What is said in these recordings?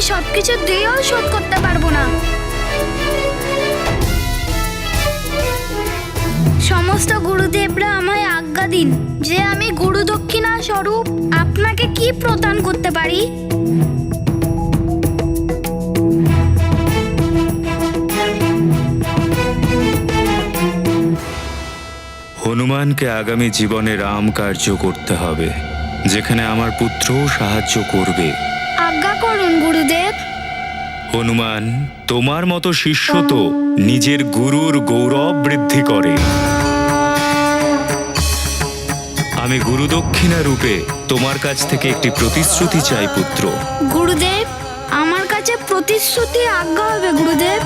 সবকিছু দিয়েও শোধ করতে পারবো না। সমস্ত গুরুদেবরা আমায় আজ্ঞা দিন যে আমি গুরু দক্ষিণা স্বরূপ আপনাকে কি প্রদান করতে পারি। হনুমানকে আগামী জীবনে রাম কার্য করতে হবে, যেখানে আমার পুত্রও সাহায্য করবে। আজ্ঞা করুন গুরুদেব। হনুমান, তোমার মতো শিষ্য তো নিজের গুরুর গৌরব বৃদ্ধি করে। আমি গুরুদক্ষিণা রূপে তোমার কাছ থেকে একটি প্রতিশ্রুতি চাই পুত্র। গুরুদেব, আমার কাছে প্রতিশ্রুতি আজ্ঞা হবে গুরুদেব,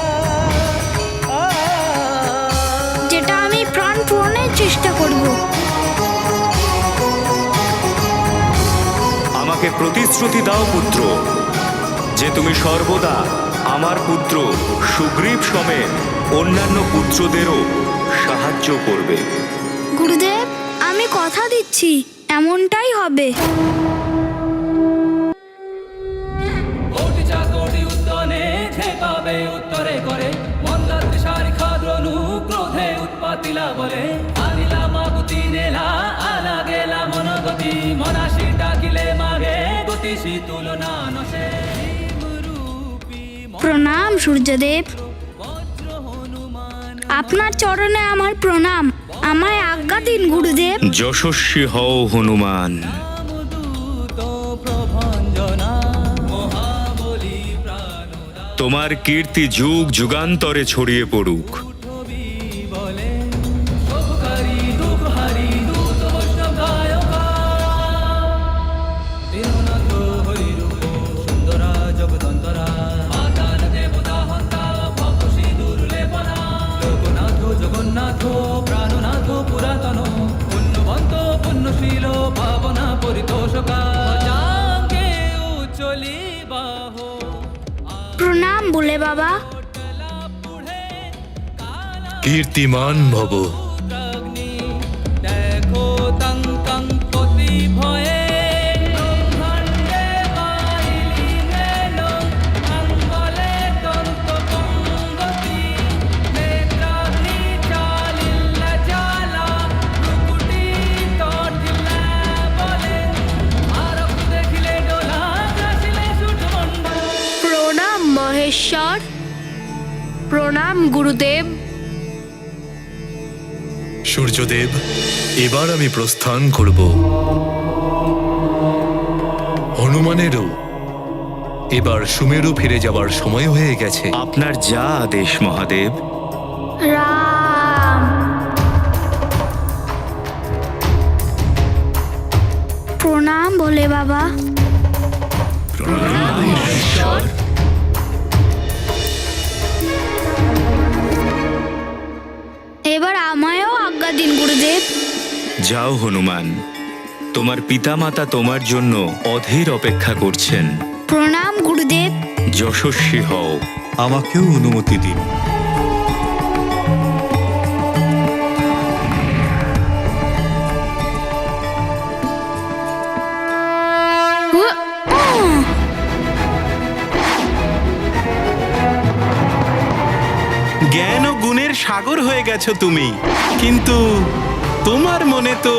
যেটা আমি প্রাণ পূরণের চেষ্টা করব। আমাকে প্রতিশ্রুতি দাও পুত্র, যে তুমি সর্বদা আমার পুত্র সুগ্রীব সমেত অন্যান্য পুত্রদেরও সাহায্য করবে। গুরুদেব, আমি কথা দিচ্ছি এমনটাই হবে। উত্তরে করে ক্রোধে উৎপাতিলা বলে আনিলা মাগুতি নেলা আলা গেলা মনগতি মনাশি ডাকিলে মাগে গতিশী তুলনা নশে। প্রণাম সূর্যদেব, আপনার চরণে আমার প্রণাম। আমায় আজ্ঞা দিন গুরুদেব। যশস্বী হও হনুমান। তোমার কীর্তি যুগ যুগান্তরে ছড়িয়ে পড়ুক। জগন্নাথ প্রাণনাথ পুরাতন পুণ্যবন্ত পুণ্যশীল পাবনা পরিতোষকা চলি বাহ। প্রণাম বলে বাবা। কীর্তিমান ভব। দেখো তং তং পতি ভয়ে মহেশ্বর। প্রণাম গুরুদেব। সূর্যদেব, এবার আমি প্রস্থান করব। হনুমানেরও এবার সুমেরু ফিরে যাবার সময় হয়ে গেছে। আপনার যা আদেশ মহাদেব। রাম। প্রণাম বলে বাবা। প্রণাম মহেশ্বর। এবার আমায়ও আজ্ঞা দিন গুরুদেব। যাও হনুমান, তোমার পিতামাতা তোমার জন্য অধীর অপেক্ষা করছেন। প্রণাম গুরুদেব। যশস্বী হও। আমাকেও অনুমতি দিন। জ্ঞান ও গুণের সাগর হয়ে গেছো তুমি, কিন্তু তোমার মনে তো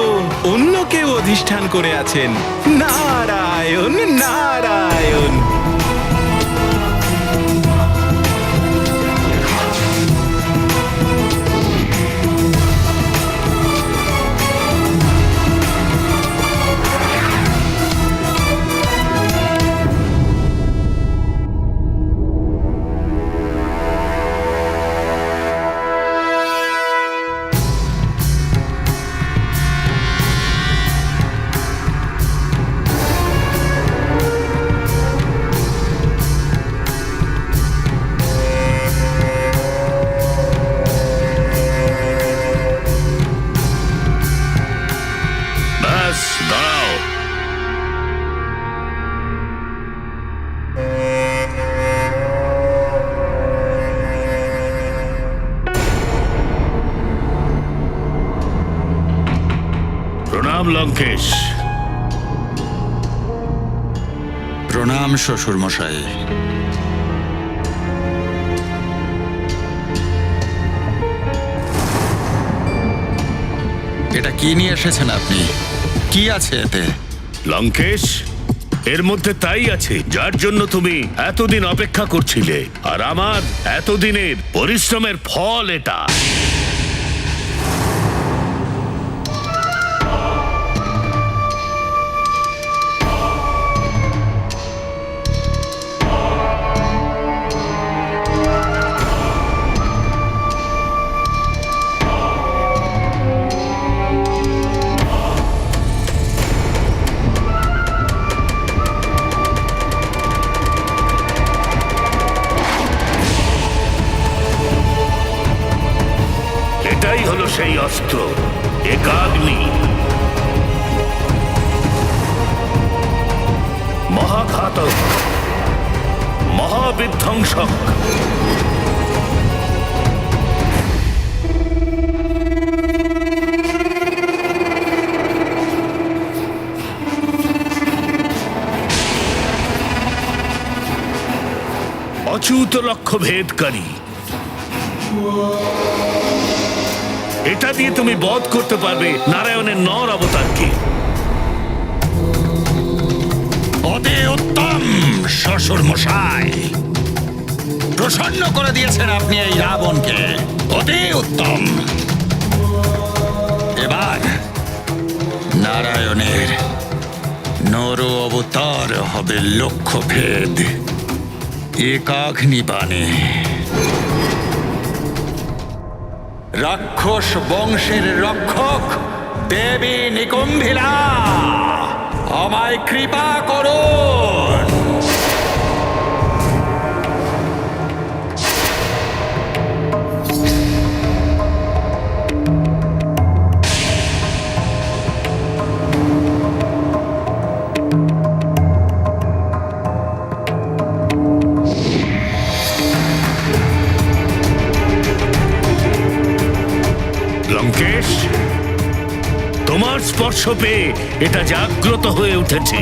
অন্য কেউ অধিষ্ঠান করে আছেন। নারায়ণ নারায়ণ। প্রণাম লঙ্কেশ। প্রণাম প্রণাম শ্বশুর মশাই। এটা কি নিয়ে এসেছেন আপনি? কি আছে এতে? লঙ্কেশ, এর মধ্যে তাই আছে যার জন্য তুমি এতদিন অপেক্ষা করছিলে, আর আমার এতদিনের পরিশ্রমের ফল এটা। এটাই হলো সেই অস্ত্র, একাগ্নি। মহাঘাতক, মহাবিধ্বংসক। অচ্যুত লক্ষ্য ভেদকারী। এটা দিয়ে তুমি বধ করতে পারবে নারায়ণের নর অবতারকে। অতি উত্তম শ্বশুর মশাই, প্রসন্ন করে দিয়েছেন আপনি এই রাবণকে। অতি উত্তম। এবার নারায়ণের নর অবতার হবে লক্ষ্যভেদ, একাগ্নি বাণে। রাক্ষস বংশের রক্ষক দেবী নিকুম্ভিলা, আমায় কৃপা করুন। লঙ্কেশ, তোমার স্পর্শ পেয়ে এটা জাগ্রত হয়ে উঠেছে।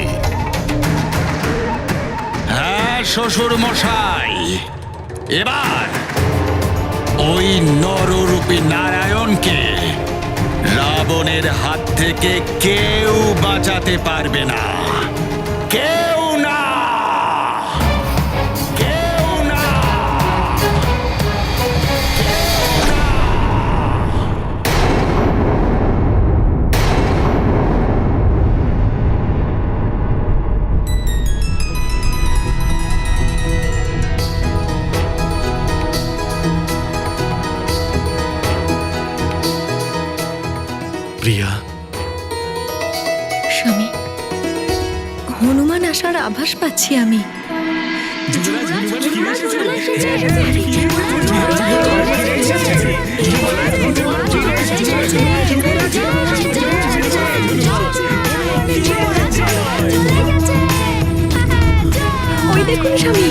হ্যাঁ শ্বশুর মশাই, এবার ওই নররূপী নারায়ণকে রাবণের হাত থেকে কেউ বাঁচাতে পারবে না। কেউ না, কেউ না। প্রিয়া, স্বামী, হনুমান আসার আভাস পাচ্ছি আমি। ওই দেখুন স্বামী,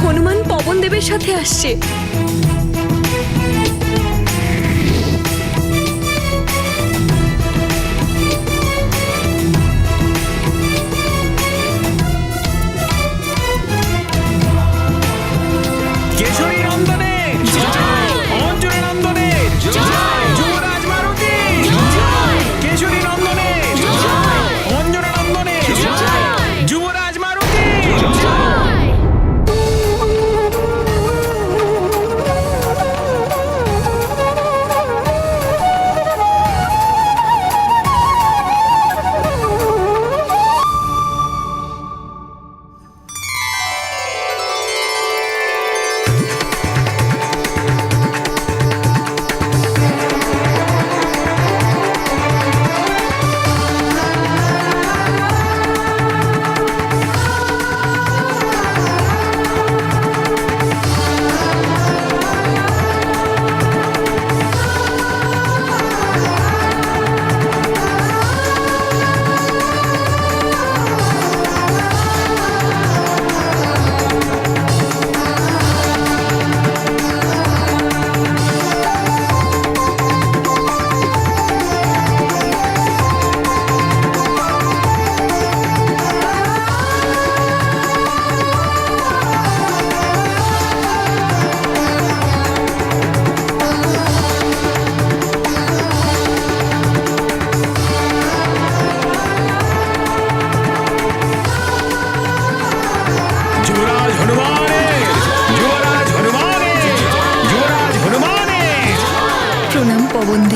হনুমান পবন দেবের সাথে আসছে। কেশরী নন্দনে, অঞ্জনা নন্দনে, যুবরাজ মারুতি, কেশরী নন্দনে, অঞ্জনা নন্দনে, যুবরাজ মারুতি।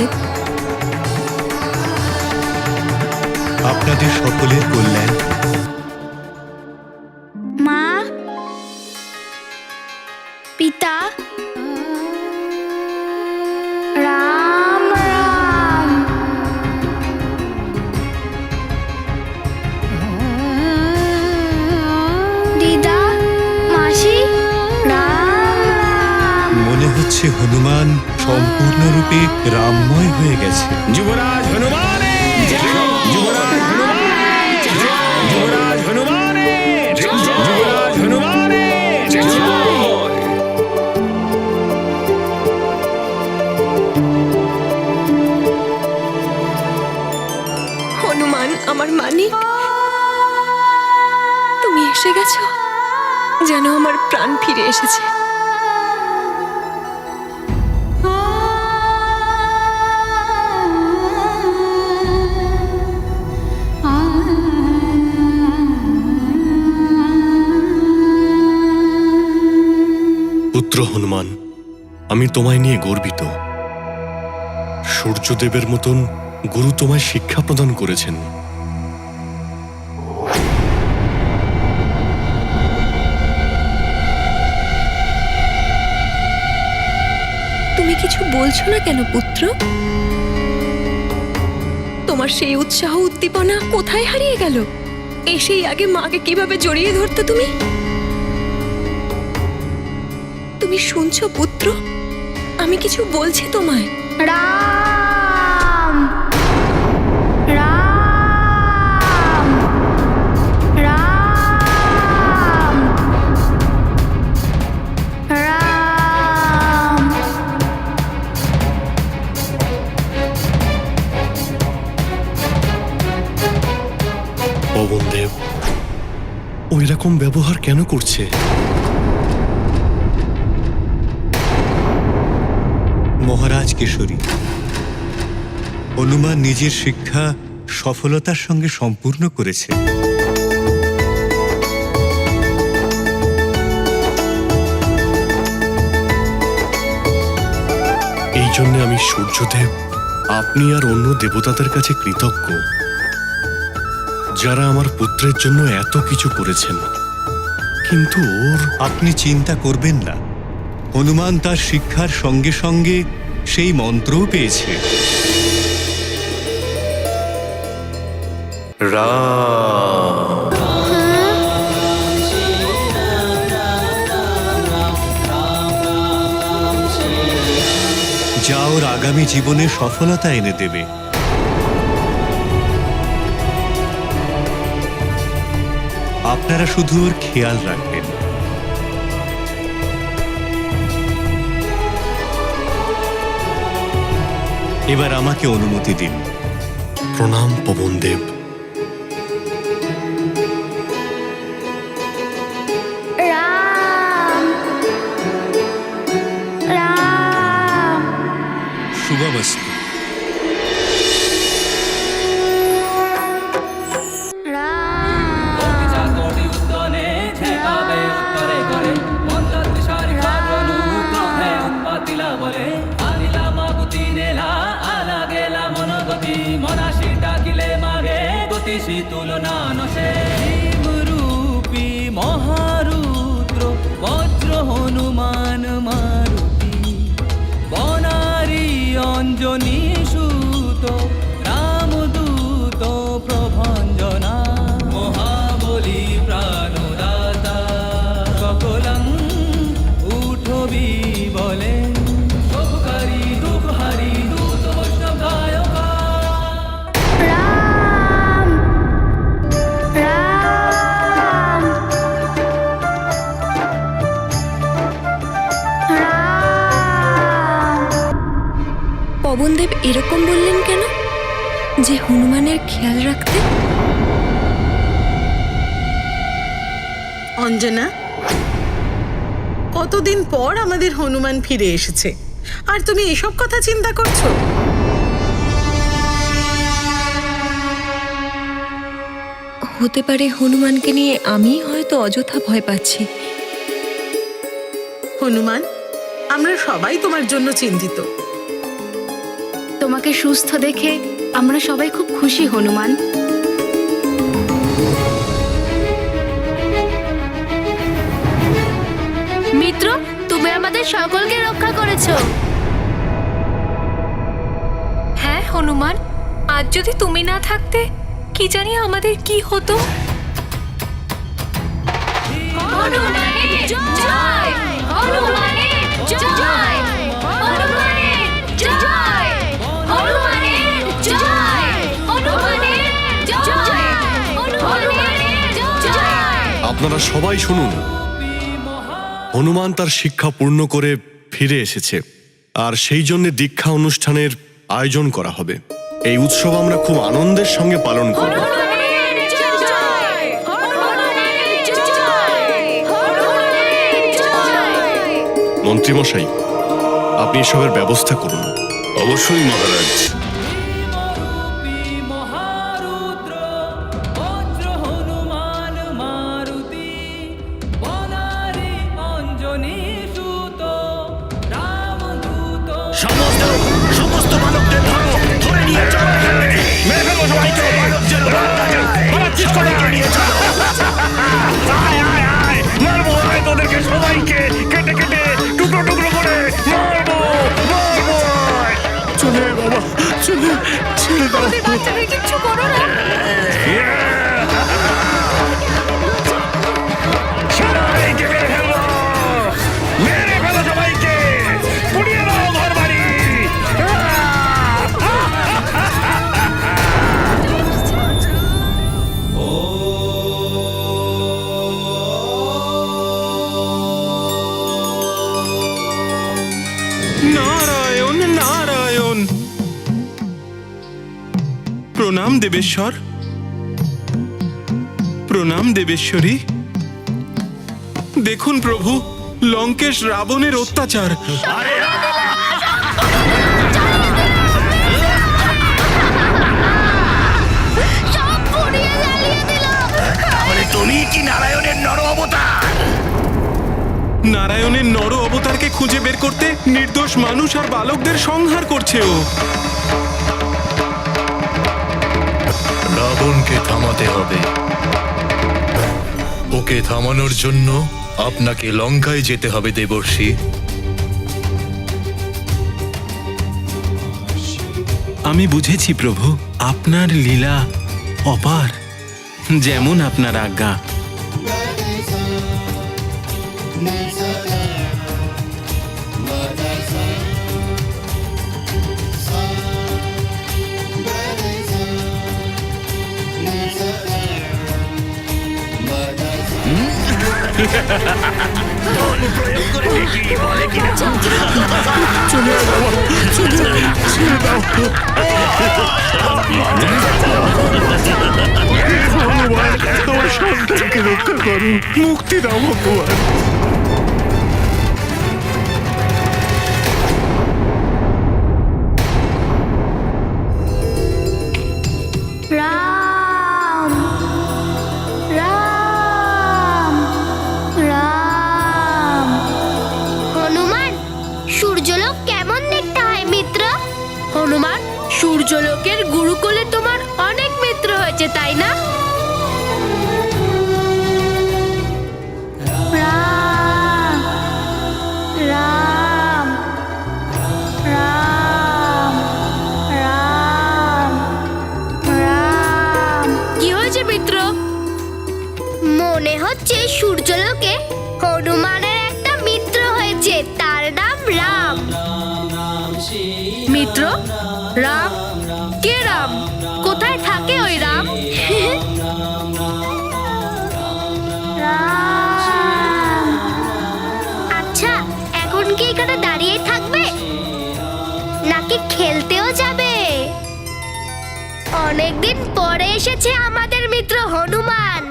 গুরুদেব। আপনাদের সকলের কল্যাণ। মা, পিতা, রাম রাম। দিদা, মাসি, রাম রাম। মনে হচ্ছে হনুমান সম্পূর্ণরূপে রামময় হয়ে গেছে। যুবরাজ হনুমানের যুবরাজ হনুমানের যুবরাজ হনুমানের যুবরাজ হনুমানের জয়। হনুমান, আমার মানিক, তুমি এসে গেছো, যেন আমার প্রাণ ফিরে এসেছে। পুত্র হনুমান, আমি তোমায় নিয়ে গর্বিত। সূর্যদেবের মতন গুরু তোমায় শিক্ষা প্রদান করেছেন। তুমি কিছু বলছো না কেন পুত্র? তোমার সেই উৎসাহ উদ্দীপনা কোথায় হারিয়ে গেল? এসেই আগে মাকে কিভাবে জড়িয়ে ধরতে তুমি। তুমি শুনছো পুত্র? আমি কিছু বলছি তোমায়। রাম রাম রাম রাম। পবনদেব ওই রকম ব্যবহার কেন করছে? মহারাজ কেশরী, হনুমান নিজের শিক্ষা সফলতার সঙ্গে সম্পূর্ণ করেছে। এই জন্য আমি সূর্যদেব, আপনি আর অন্য দেবতাদের কাছে কৃতজ্ঞ, যারা আমার পুত্রের জন্য এত কিছু করেছেন। কিন্তু ওর আপনি চিন্তা করবেন না, হনুমান তার শিক্ষার সঙ্গে সঙ্গে সেই মন্ত্রও পেয়েছে। যা ওর আগামী জীবনে সফলতা এনে দেবে। আপনারা শুধু ওর খেয়াল রাখবেন। এবার আমাকে অনুমতি দিন। প্রণাম পবনদেব। রাম রাম। শুভমস্তু। রাম চাকরি উদ্যানে ঝেঁকাবে উত্তরে করে মন্ত্রী ভাদ্রনু ক্রোধে উৎপাতিলা বলে আনিলা মাগুতি নেলা আলা গেলা মনগতি মনাশি ডাকিলে মাগে গতিশী তুলনা নশে রূপী মহারুদ্র বজ্র হনুমান মারুতি বনারি অঞ্জনী সুত রামদূত প্রভঞ্জনা মহাবলী প্রাণদাতা সকলং উঠবি বলে শুভকারী দুঃখহারী দূত বৈষ্ণব গায়কা। রাম রাম রাম। পবনদেব এরকম বললেন কেন? যে হনুমানের খেয়াল রাখতে? অঞ্জনা, কতদিন পর আমাদের হনুমান ফিরে এসেছে, আর তুমি এসব কথা চিন্তা করছো? হতে পারে হনুমানকে নিয়ে আমি হয়তো অযথা ভয় পাচ্ছি। হনুমান, আমরা সবাই তোমার জন্য চিন্তিত। তোমাকে সুস্থ দেখে আমরা সবাই খুব খুশি হনুমান। মিত্র, তুমি আমাদের সকলকে রক্ষা করেছো। হ্যাঁ হনুমান, আজ যদি তুমি না থাকতে কি জানি আমাদের কি হতো। হনুমানের জয়! হনুমানের জয়! হনুমানের জয়! হনুমানের জয়! হনুমানের জয়! হনুমানের জয়! আপনারা সবাই শুনুন, হনুমান তার শিক্ষা পূর্ণ করে ফিরে এসেছে, আর সেই জন্য দীক্ষা অনুষ্ঠানের আয়োজন করা হবে। এই উৎসব আমরা খুব আনন্দের সঙ্গে পালন করব। হনুমানের জয়! হনুমানের জয়! হনুমানের জয়! মন্ত্রীমশাই, আপনি এসবের ব্যবস্থা করুন। অবশ্যই মহারাজ। রূপী মহারুদ্র বজ্র হনুমান মারুতি বনারি অঞ্জনী সুত রামদূত। সমস্ত বালকদের ধরো, ধরে নিয়ে চলো। মেরে ফেলো সবাইকে। পালাচ্ছিস কোথায়? নিয়ে চলো। আয় আয় আয়, মারবো আয় তোদেরকে সবাইকে, কেটে কেটে টুকরো টুকরো করে মারবো মারবো। চলে বাবা, চলে, ছেড়ে দাও। বাচ্চাদের কিচ্ছু করো না। সবাইকে মেরে ফেলো, মেরে ফেলো সবাইকে, পুড়িয়ে দাও ঘর বাড়ি। নারায়ণ নারায়ণ। প্রণাম দেবেশ্বর, প্রণাম দেবেশ্বরী। দেখুন প্রভু, লঙ্কেশ রাবণের অত্যাচার। সব পুড়িয়ে জ্বালিয়ে দিল। তাহলে তুমি কি নারায়ণের নর অবতার? নারায়ণের নর অবতারকে খুঁজে বের করতে নির্দোষ মানুষ আর বালকদের সংহার করছে ও। রাবণকে থামাতে হবে। ওকে থামানোর জন্য আপনাকে লঙ্কায় যেতে হবে দেবর্ষি। আমি বুঝেছি প্রভু, আপনার লীলা অপার, যেমন আপনার আজ্ঞা। মুক্তি দাও ভগবান। রাম! রাম! রাম! হনুমান, সূর্যলোক কেমন দেখতে হয় মিত্র? হনুমান, সূর্যলোকের গুরুকুলে তোমার অনেক মিত্র হয়েছে, তাই না? রাম! রাম! রাম! রাম! রাম! কি হয়েছে মিত্র? মনে হচ্ছে সূর্যলোকে হনুমানের একটা মিত্র হয়েছে, তার নাম রাম। মিত্র? রাম? কে রাম? কোথায় থাকে ওই রাম? রাম! আচ্ছা, এখন কি এখানে দাঁড়িয়ে থাকবে নাকি খেলতেও যাবে? অনেকদিন পরে এসেছে আমাদের মিত্র হনুমান।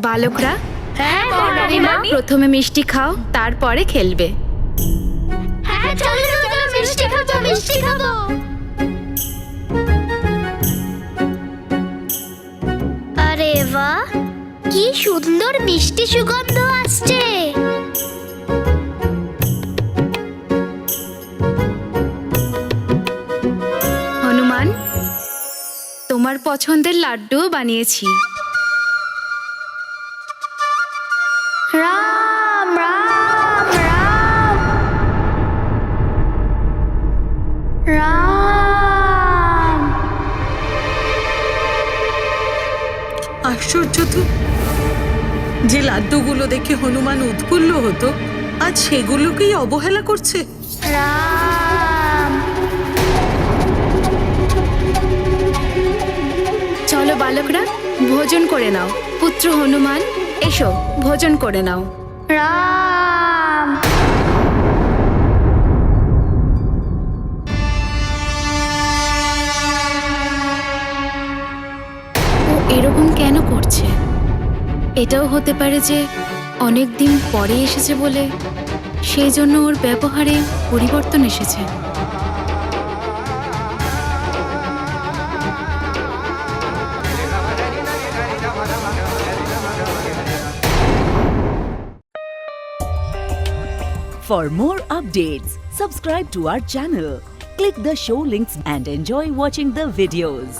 বালকরা, হ্যাঁ প্রথমে মিষ্টি খাও, তারপরে খেলবে। হ্যাঁ, চলো চলো, মিষ্টি খাবো, মিষ্টি খাবো। আরে বাহ, কি সুন্দর মিষ্টি সুগন্ধ আসছে। পছন্দের লাড্ডুও বানিয়েছি। রাম রাম রাম রাম। আশ্চর্য তো, যে লাড্ডুগুলো দেখে হনুমান উৎফুল্ল হতো আজ সেগুলোকেই অবহেলা করছে। রাম। চলো বালকরা, ভোজন করে নাও। পুত্র হনুমান, এসো ভোজন করে নাও। রাম। ও এরকম কেন করছে? এটাও হতে পারে যে অনেক দিন পরে এসেছে বলে সেই জন্য ওর ব্যবহারে পরিবর্তন এসেছে। For more updates, subscribe to our channel, click the show links and enjoy watching the videos.